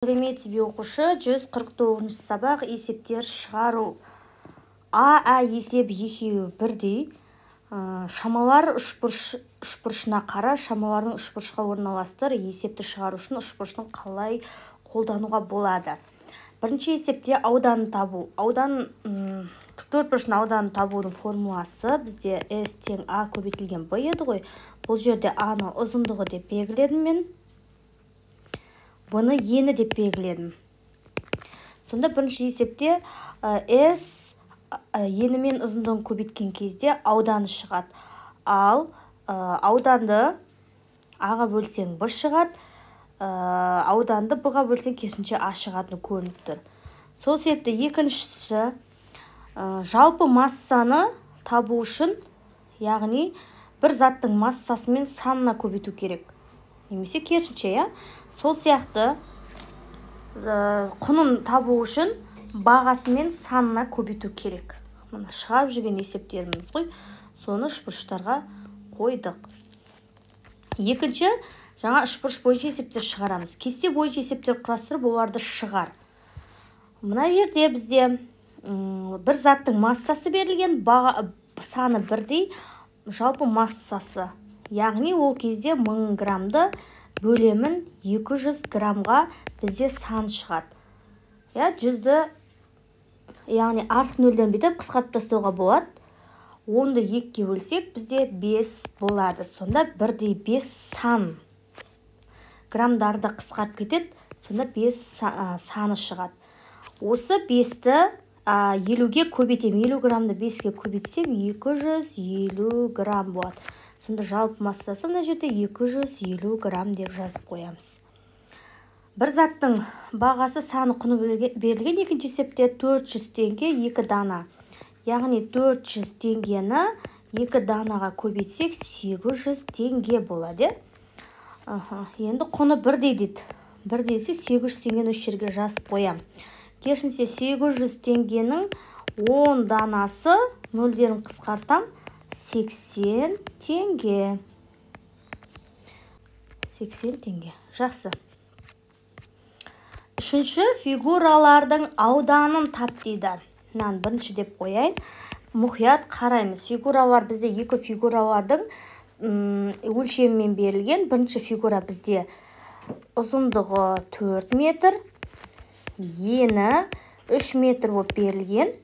Сәлеметсіз бе оқушы, 149 сабақ есептер шығару. А есеп екеуі бірдей. Шамалар үшбұрышына қара, шамалардың үшбұрышқа орналастыр. Есепті шығару үшін үшбұрыштың қалай қолдануға болады. Бірінші есепте ауданын табу. Төртбұрыштың ауданын табудың формуласы бізде S тең А көбейтілген Б еді ғой. Бұл жерде А-ны ұзындығы деп белгіледім мен. Бұны ені деп белгіледім. Сонда бірінші есепте S ені мен ұзындығын көбейткен кезде ауданы шығады. Ал ауданды А-ға бөлсең Б шығады, ауданды Б-ға бөлсең керісінше А шығатыны көрініп тұр. Сол себепті екіншісі жалпы массаны табу үшін, яғни бір заттың массасы мен санына көбейту керек. Немесе керісінше, я? Сол сияқты құнын табу үшін бағасы мен санына көбейту керек. Мына шығарып жүрген есептеріміз ғой. Соны үшбұрыштарға қойдық. Екінші, жаңа үшбұрыш бойынша есептер шығарамыз. Кесте бойынша есептер құрастырып, оларды шығар. Мына жерде бізде бір заттың массасы берілген, саны бірдей, жалпы массасы. Яғни ол кезде 1000 грамды бөлемін 200 грамға бізде сан шығады. 100-ді, яғни артық нөлден бетіп қысқартып тастауға болады. 10-ды 2-ге бөлсек бізде 5 болады. Сонда бірдей 5 сан грамдарды қысқарып кетеді. Сонда 5 саны шығады. Осы 5-ті 50-ге көбейтем. 50 грамды 5-ге көбейтсем 250 грамм болады. Сонда жалпы массасы мына жерде 250 грамм деп жазып қоямыз. Бір заттың бағасы саны құны берілген, екінші есепте 400 теңге 2 дана. Яғни 400 теңгені 2 данаға көбейтсек 800 теңге болады. Енді құны бірдей дейді. Бірдейсе 800 теңгені осы жерге жазып қоям. Керісінше 800 теңгенің 10 данасы нөлдерін қысқартам. 80 теңге. 80 теңге. Жақсы. Үшінші, фигуралардың ауданын тап дейді. Бірінші деп қояйын. Мұқият қараймыз. Фигуралар бізде екі фигуралардың өлшемімен берілген. Бірінші фигура бізде ұзындығы 4 метр, ені 3 метр болып берілген.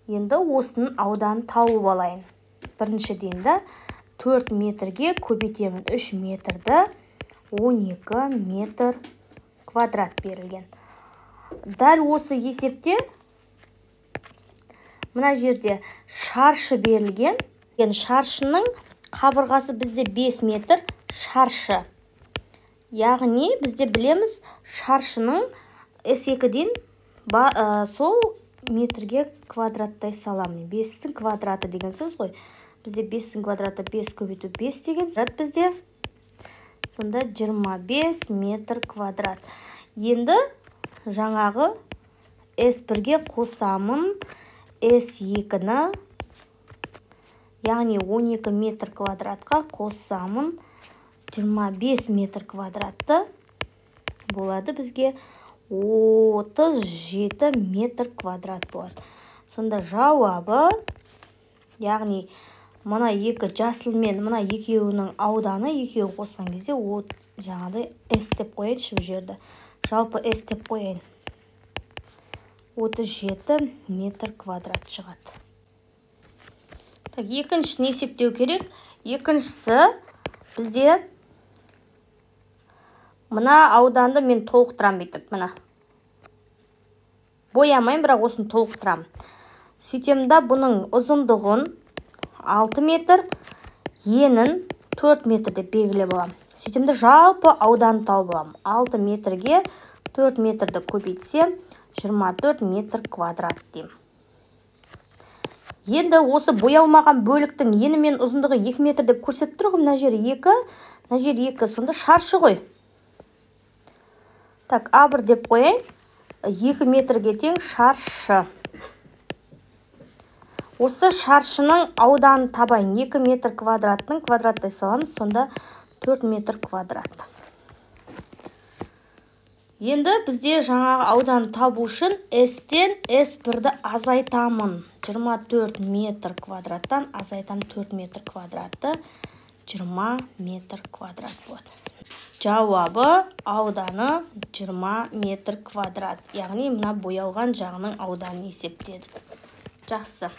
Енді осының ауданын тауып алайын. Біріншіден де 4 метрге көбейтемін 3 метрді 12 метр квадрат берілген. Дәл осы есепте мына жерде шаршы берілген. Шаршының қабырғасы бізде 5 метр шаршы. Яғни бізде білеміз шаршының S2-ден сол метрге квадраттай саламын. 5-тің квадраты деген сөз ғой. Бізде 5-тің квадраты 5 көбейту 5 деген квадрат бізде. Сонда 25 метр квадрат. Енді жаңағы S1-ге қосамын S2-ні, яғни 12 метр квадратқа қосамын 25 метр квадратты болады бізге 37 метр квадрат болады. Сонда жауабы, яғни мына екі жасыл мен мына екеуінің ауданы екеуі қосқан кезде жаңағыдай S деп қояйыншы бұл жерді. Жалпы S деп қояйын. 37 метр квадрат шығады. Екіншісін есептеу керек. Екіншісі бізде мына ауданды мен толықтырам бейтіп, мына. Боямайын, бірақ осын толықтырам. Сөйтемді бұның ұзындығын 6 метр, енін 4 метр деп белгілеп аламын. Сөйтемді жалпы ауданды тауып аламын. 6 метрге 4 метрді көбейтсем 24 метр квадрат деймін. Енді осы боялмаған бөліктің ені мен ұзындығы 2 метр деп көрсетіп тұрғым. Мына жер 2, мына жер 2. Сонда шаршы ғой. А1 деп қояйын. 2 метрге тең шаршы. Осы шаршының ауданын табайын. 2 метр квадраттың квадраттай саламыз. Сонда 4 метр квадрат. Енді бізде жаңағы ауданы табу үшін S-тен S1-ді азайтамын. 24 метр квадраттан азайтам 4 метр квадратты 20 метр квадрат болады. Жауабы ауданы 20 метр квадрат. Яғни мына боялған жағының ауданын есептедік. Жақсы.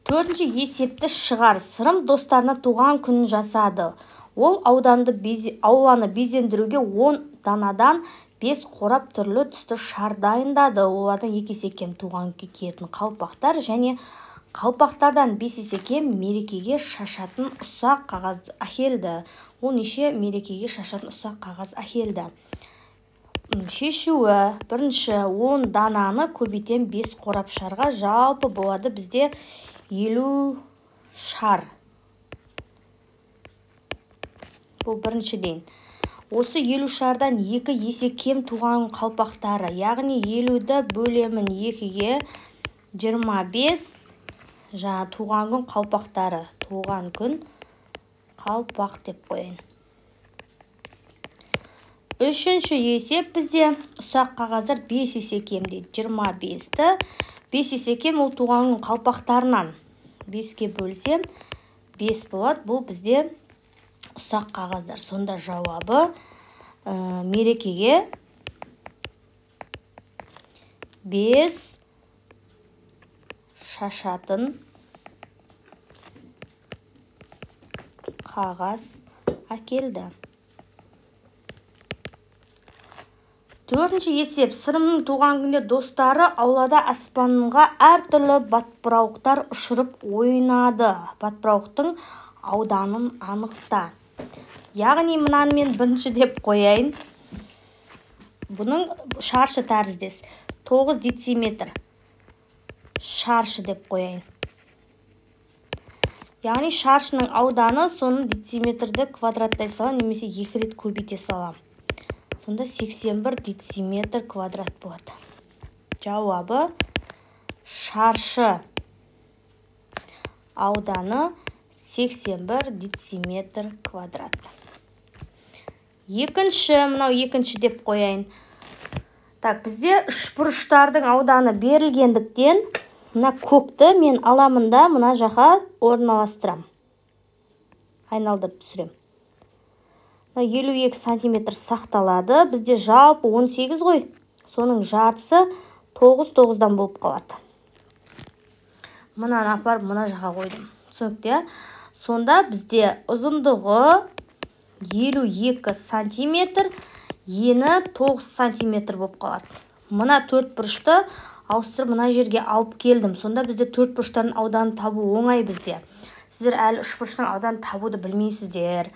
Төртінші есепті шығар. Сырым достарына туған күнін жасады. Ол ауланы безендіруге 10 данадан 5 қорап түрлі түсті шар дайындады. Олардан 2 есе кем туған күнге киетін қалпақтар және қалпақтардан 5 есе кем мерекеге шашатын ұсақ қағаз әкелді. Ол неше мерекеге шашатын ұсақ қағаз әкелді. Шешуі. Бірінші 10 дананы көбейтем 5 қорап шарға, жалпы болады бізде 50 шар. Бұл біріншіден. Осы 50 шардан 2 есе кем туған қалпақтары, яғни 50-ді бөлемін 2-ге 25 жаңа туған күн қалпақтары. Туған күн қалпақ деп қойын. Үшінші есеп бізде ұсақ қағаздар 5 есе кем дейді. 25-ті 5 есе кем ол туған күн қалпақтарынан 5-ке бөлсем 5 болады. Бұл бізде ұсақ қағаздар. Сонда жауабы мерекеге 5 шашатын қағаз әкелді. Төртінші есеп. Сырымның туған күнде достары аулада аспанға әртүрлі батпырауықтар ұшырып ойнады. Батпырауықтың ауданын анықта. Яғни мұнан мен бірінші деп қояйын. Бұның шаршы тәріздес. 9 дециметр. Шаршы деп қояйын. Яғни шаршының ауданы соның дециметрді квадраттай салам, немесе 2 рет көбейте салам. Сонда 81 дециметр квадрат болады. Жауабы шаршы ауданы 81 дециметр квадрат. Мынау екінші деп қояйын. Так, бізде үшбұрыштардың ауданы берілгендіктен, мына көкті мен аламында мына жаққа орналастырам. Айналдырып түсірем. 52 сантиметр сақталады. Бізде жалпы 18 ғой. Соның жартысы 9-9-дан болып қалады. Мұнан апарып мұна жаққа қойдым. Түсінікті. Сонда бізде ұзындығы 52 сантиметр, ені 9 сантиметр болып қалады. Мұна төрт бұрышты ауыстырып мұна жерге алып келдім. Сонда бізде төрт бұрыштардың ауданын табу оңай бізде. Сіздер әлі үш бұрыштың ауданын табуды білмейсіздер.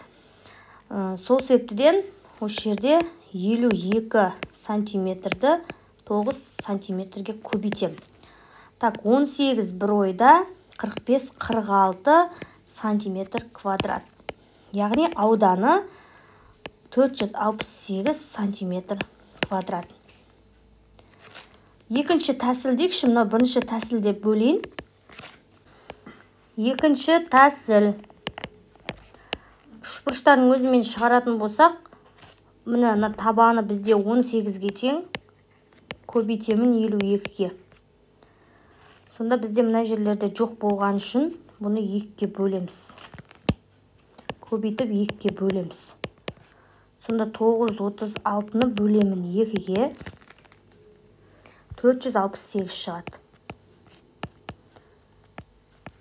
Сол себептен осы жерде 52 сантиметрді 9 сантиметрге көбейтем. Так, 18 бір ойда 45-46 сантиметр квадрат. Яғни ауданы 468 сантиметр квадрат. Екінші тәсіл дейікші, мына бірінші тәсілде бөлейін. Екінші тәсіл. Үшбұрыштардың өзімен шығаратын болсақ, мына табаны бізде 18-ге тең, көбейтемін 52-ге. Сонда бізде мына жерлерде жоқ болған үшін бұны 2-ге бөлеміз. Көбейтіп 2-ге бөлеміз. Сонда 936-ны бөлемін 2-ге, 468 шығады.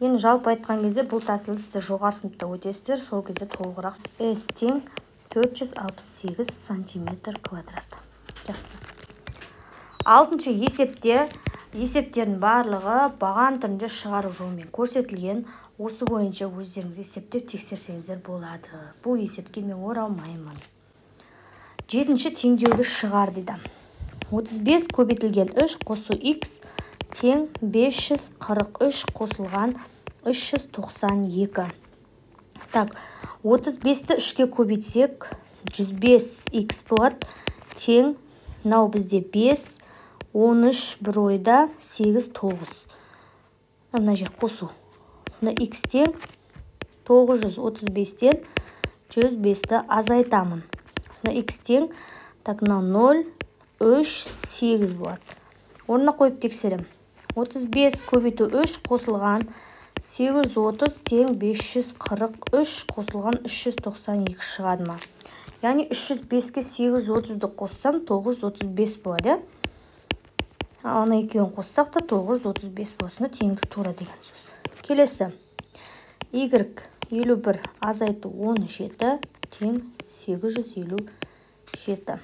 Енді жалпы айтқан кезде бұл тәсілді сіздер жоғары сыныпта өтесіздер, сол кезде толығырақ. S тең 468 сантиметр квадрат. Жақсы. Алтыншы есепте, есептердің барлығы баған түрінде шығару жолымен көрсетілген. Осы бойынша өздеріңіз есептеп тексерсеңіздер болады. Бұл есепке мен оралмаймын. Жетінші теңдеуді шығар дейді. 35 көбейтілген 3 қосу x тең 543 қосылған 392. Так, 35-ті 3-ке көбейтсек 105x болады. Тең, мынау бізде 5, 13 бір ойда 8, 9. Мына жер қосу. Сонда x тең 935-тен 105-ті азайтамын. Сонда x тең, так, 0, 3, 8 болады. Орнына қойып тексерем. 35 көбейту 3 қосылған 830 тең 543 қосылған 392 шығады ма? Яғни 305-ке 830-ды қоссам 935 болады. Ана екеуін қоссақ та 935 болсыны теңдік тура деген сөз. Келесі. Y 51 азайту 17 тең 857.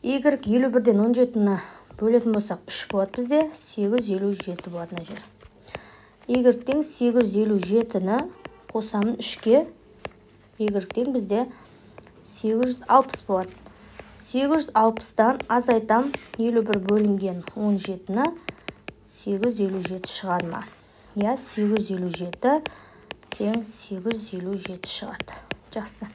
Y 51-ден 17-ні бөлетін болсақ 3 болады бізде, 857 болады мына жер. Y тең 857-ні қосамын 3-ке, Y тең бізде 860 болады. 860-дан азайтам 51 бөлінген 17-ні 857 шығады ма? Я 857 тең 857 шығады. Жақсы.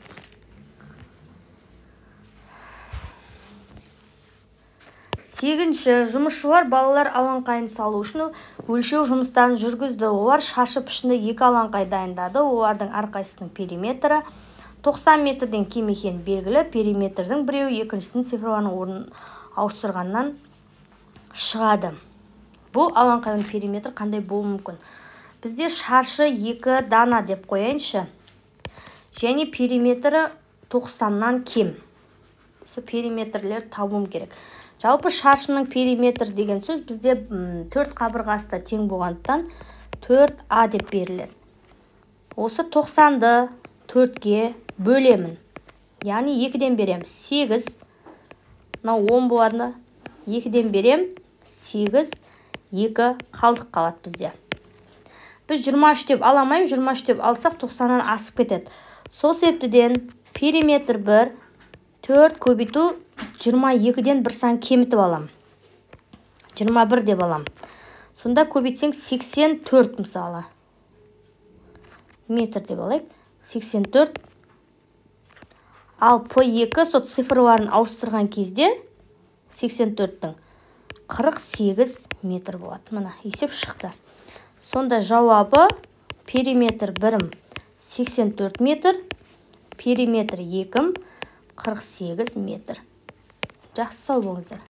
Сегізінші, жұмысшылар балалар алаңқайын салу үшін өлшеу жұмыстарын жүргізді. Олар шаршы пішінді 2 алаңқай дайындады. Олардың әрқайсысының периметрі 90 метрден кем екені белгілі. Периметрдің біреуі екіншісінің цифрларының орнын ауыстырғаннан шығады. Бұл алаңқайдың периметрі қандай болуы мүмкін? Бізде шаршы 2 дана деп қояйыншы. Және периметрі 90-нан кем. Сол периметрлер табуым керек. Жалпы шаршының периметр деген сөз бізде 4 қабырғасы да тең болғандықтан 4А деп беріледі. Осы 90-ды 4-ге бөлемін. Яғни 2-ден берем 8. Мынау 10 болады. 2-ден берем 8, 2 қалдық қалады бізде. Біз 23 деп аламайым, 23 деп алсақ 90-нан асып кетеді. Сол себептен периметр 1, 4 көбейту 22-ден бір сан кемітіп алам. 21 деп алам. Сонда көбейтсең 84 мысалы. Метр деп алайық. 84. Ал P2 сол цифрларын ауыстырған кезде 84-тің 48 метр болады. Мына есеп шықты. Сонда жауабы периметр 1-ім 84 метр, периметр 2-ім 48 метр. Жақсы, сау болыңыздар.